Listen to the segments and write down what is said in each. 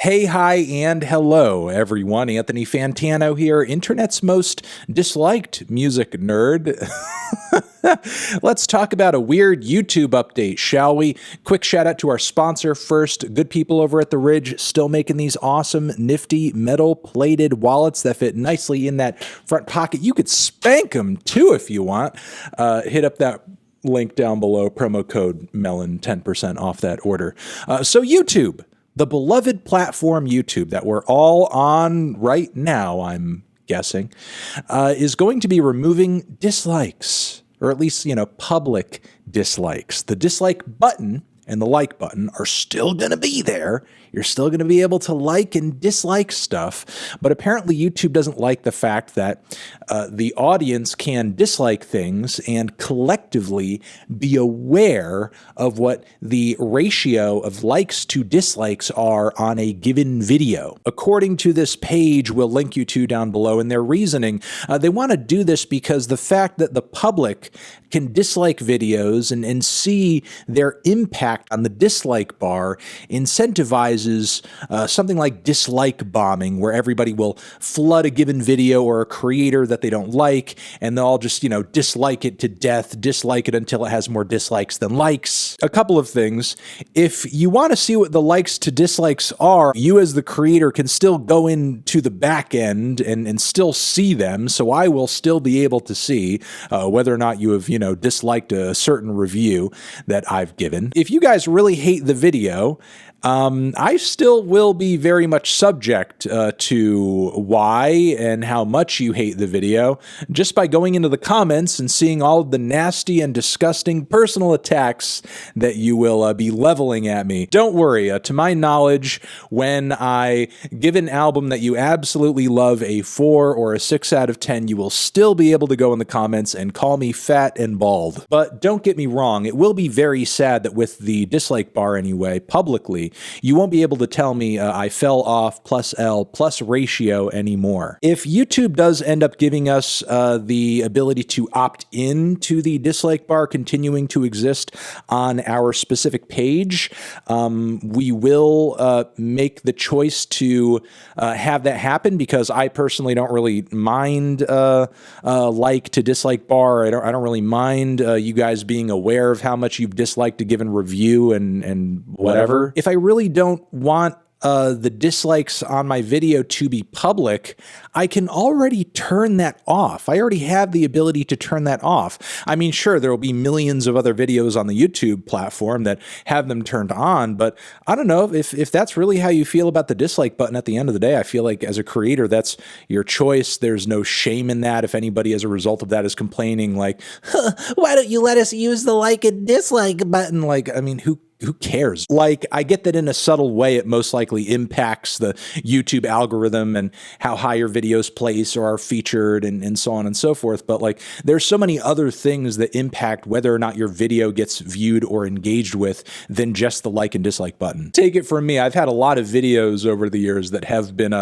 Hey, hi, and hello, everyone. Anthony Fantano here, internet's most disliked music nerd. Let's talk about a weird YouTube update, shall we? Quick shout out to our sponsor first. Good people over at The Ridge, still making these awesome, nifty, metal-plated wallets that fit nicely in that front pocket. You could spank them, too, if you want. Hit up that link down below, promo code MELON, 10% off that order. So YouTube, the beloved platform YouTube that we're all on right now, I'm guessing, is going to be removing dislikes, or at least, public dislikes. The dislike button and the like button are still going to be there. You're still going to be able to like and dislike stuff, but apparently YouTube doesn't like the fact that the audience can dislike things and collectively be aware of what the ratio of likes to dislikes are on a given video. According to this page, we'll link you to down below, in their reasoning, they want to do this because the fact that the public can dislike videos and see their impact on the dislike bar incentivizes something like dislike bombing, where everybody will flood a given video or a creator that they don't like, and they'll all just, dislike it to death, dislike it until it has more dislikes than likes. A couple of things. If you want to see what the likes to dislikes are, you as the creator can still go into the back end and still see them, so I will still be able to see whether or not you have, disliked a certain review that I've given. If you guys really hate the video, I still will be very much subject to why and how much you hate the video just by going into the comments and seeing all of the nasty and disgusting personal attacks that you will be leveling at me. Don't worry, to my knowledge, when I give an album that you absolutely love a 4 or a 6 out of 10, you will still be able to go in the comments and call me fat and bald. But don't get me wrong, it will be very sad that with the dislike bar anyway, publicly, you won't be able to tell me I fell off +L plus ratio anymore. If YouTube does end up giving us the ability to opt in to the dislike bar continuing to exist on our specific page, we will make the choice to have that happen, because I personally don't really mind like to dislike bar. I don't really mind you guys being aware of how much you've disliked a given review and whatever. If I really don't want the dislikes on my video to be public, I can already turn that off. I already have the ability to turn that off. I mean, sure, there will be millions of other videos on the YouTube platform that have them turned on, but I don't know if that's really how you feel about the dislike button at the end of the day. I feel like as a creator, that's your choice. There's no shame in that. If anybody as a result of that is complaining like, why don't you let us use the like and dislike button? Like, I mean, who cares? Like, I get that in a subtle way, it most likely impacts the YouTube algorithm and how high your videos place or are featured and so on and so forth. But like, there's so many other things that impact whether or not your video gets viewed or engaged with than just the like and dislike button. Take it from me, I've had a lot of videos over the years that have been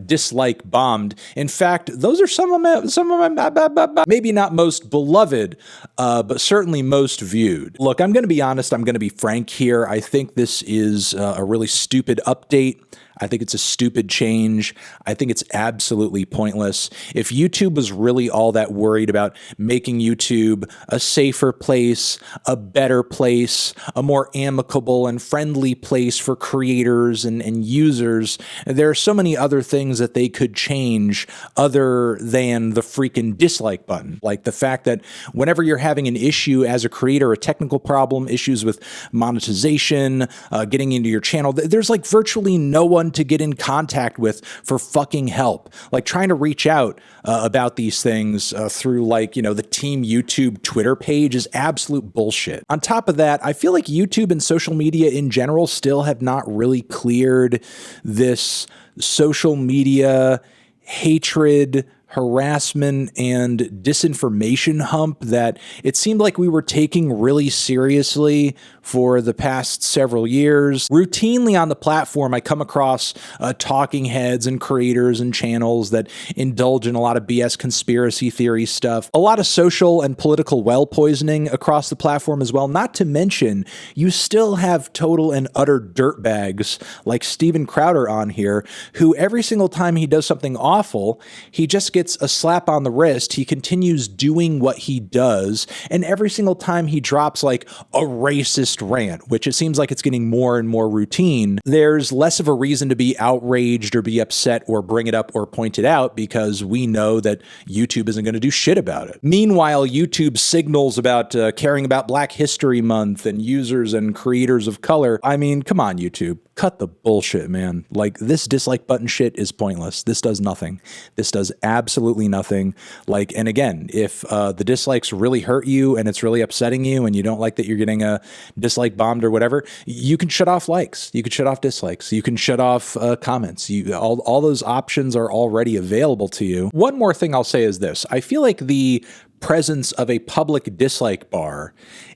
dislike bombed. In fact, those are some of my maybe not most beloved, but certainly most viewed. Look, I'm going to be honest. I'm going to be frank here. I think this is a really stupid update. I think it's a stupid change. I think it's absolutely pointless. If YouTube was really all that worried about making YouTube a safer place, a better place, a more amicable and friendly place for creators and users, there are so many other things that they could change other than the freaking dislike button. Like the fact that whenever you're having an issue as a creator, a technical problem, issues with monetization, getting into your channel, there's like virtually no one to get in contact with for fucking help. Like trying to reach out about these things through like, the Team YouTube Twitter page is absolute bullshit. On top of that, I feel like YouTube and social media in general still have not really cleared this social media hatred harassment and disinformation hump that it seemed like we were taking really seriously for the past several years. Routinely on the platform, I come across talking heads and creators and channels that indulge in a lot of BS conspiracy theory stuff, a lot of social and political well poisoning across the platform as well. Not to mention, you still have total and utter dirtbags like Steven Crowder on here, who every single time he does something awful, he just gets a slap on the wrist. He continues doing what he does, and every single time he drops like a racist rant, which it seems like it's getting more and more routine, there's less of a reason to be outraged or be upset or bring it up or point it out because we know that YouTube isn't going to do shit about it. Meanwhile, YouTube signals about caring about Black History Month and users and creators of color. I mean, come on, YouTube. Cut the bullshit, man. Like, this dislike button shit is pointless. This does nothing. This does absolutely nothing. Like, and again, if the dislikes really hurt you and it's really upsetting you and you don't like that you're getting a dislike bombed or whatever, you can shut off likes. You can shut off dislikes. You can shut off comments. All those options are already available to you. One more thing I'll say is this. I feel like the presence of a public dislike bar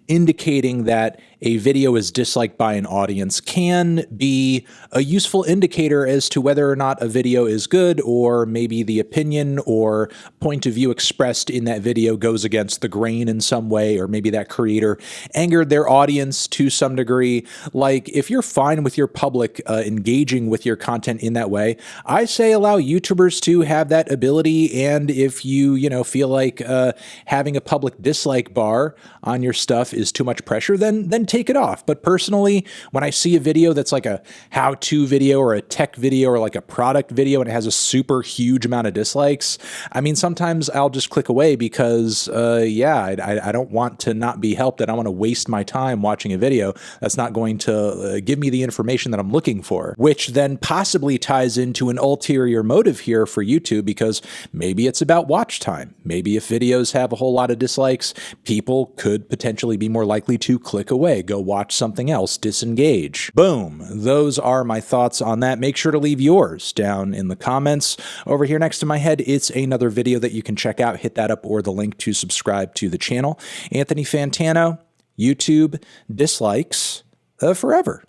indicating that a video is disliked by an audience can be a useful indicator as to whether or not a video is good, or maybe the opinion or point of view expressed in that video goes against the grain in some way, or maybe that creator angered their audience to some degree. Like, if you're fine with your public engaging with your content in that way, I say allow YouTubers to have that ability. And if you feel like having a public dislike bar on your stuff is too much pressure, then take it off. But personally, when I see a video that's like a how-to video or a tech video or like a product video and it has a super huge amount of dislikes, I mean, sometimes I'll just click away because, I don't want to not be helped. I don't want to waste my time watching a video that's not going to give me the information that I'm looking for, which then possibly ties into an ulterior motive here for YouTube, because maybe it's about watch time. Maybe if videos have a whole lot of dislikes, people could potentially be more likely to click away, go watch something else, disengage. Boom. Those are my thoughts on that. Make sure to leave yours down in the comments. Over here next to my head, it's another video that you can check out. Hit that up or the link to subscribe to the channel. Anthony Fantano, YouTube, dislikes forever.